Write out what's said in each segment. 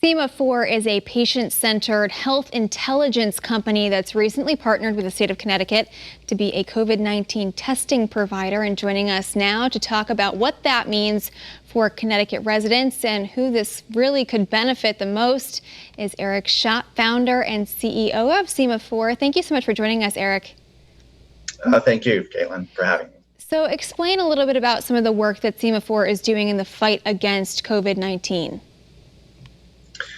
Sema4 is a patient-centered health intelligence company that's recently partnered with the state of Connecticut to be a COVID-19 testing provider. And joining us now to talk about what that means for Connecticut residents and who this really could benefit the most is Eric Schadt, founder and CEO of Sema4. Thank you so much for joining us, Eric. Thank you, Caitlin, for having me. So explain a little bit about some of the work that Sema4 is doing in the fight against COVID-19.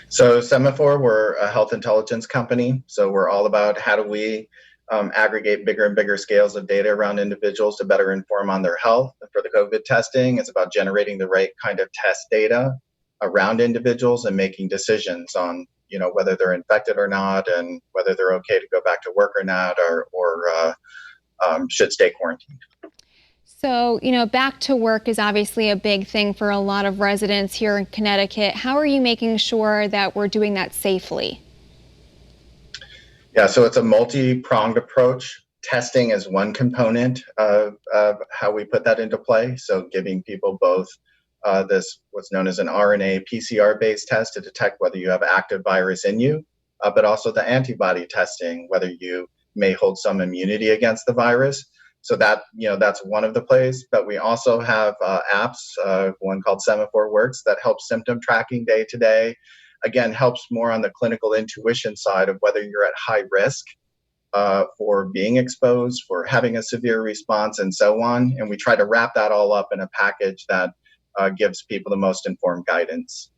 So Sema4, we're a health intelligence company. So we're all about how do we aggregate bigger and bigger scales of data around individuals to better inform on their health. For the COVID testing, it's about generating the right kind of test data around individuals and making decisions on, whether they're infected or not, and whether they're okay to go back to work or not, or should stay quarantined. So, back to work is obviously a big thing for a lot of residents here in Connecticut. How are you making sure that we're doing that safely? Yeah, so it's a multi-pronged approach. Testing is one component of how we put that into play. So giving people both what's known as an RNA PCR-based test to detect whether you have active virus in you, but also the antibody testing, whether you may hold some immunity against the virus. So that's one of the plays, but we also have apps, one called Sema4 Works, that helps symptom tracking day to day. Again, helps more on the clinical intuition side of whether you're at high risk for being exposed, for having a severe response, and so on. And we try to wrap that all up in a package that gives people the most informed guidance.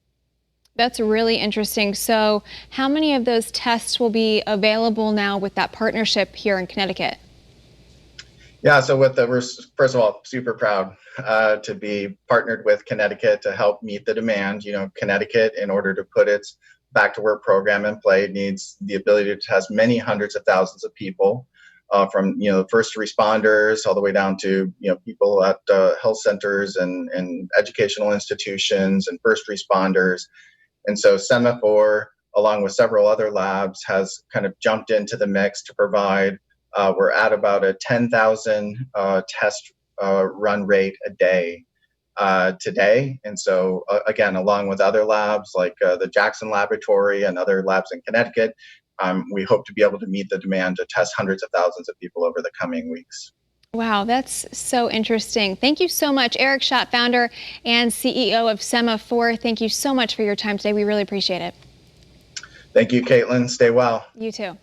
That's really interesting. So how many of those tests will be available now with that partnership here in Connecticut? Yeah, so we're first of all super proud to be partnered with Connecticut to help meet the demand. Connecticut, in order to put its back to work program in play, needs the ability to test many hundreds of thousands of people, from first responders all the way down to people at health centers and educational institutions and first responders. And so Sema4, along with several other labs, has kind of jumped into the mix to provide. We're at about a 10,000 test run rate a day today. And so, again, along with other labs like the Jackson Laboratory and other labs in Connecticut, we hope to be able to meet the demand to test hundreds of thousands of people over the coming weeks. Wow, that's so interesting. Thank you so much, Eric Schadt, founder and CEO of Sema4. Thank you so much for your time today. We really appreciate it. Thank you, Caitlin. Stay well. You too.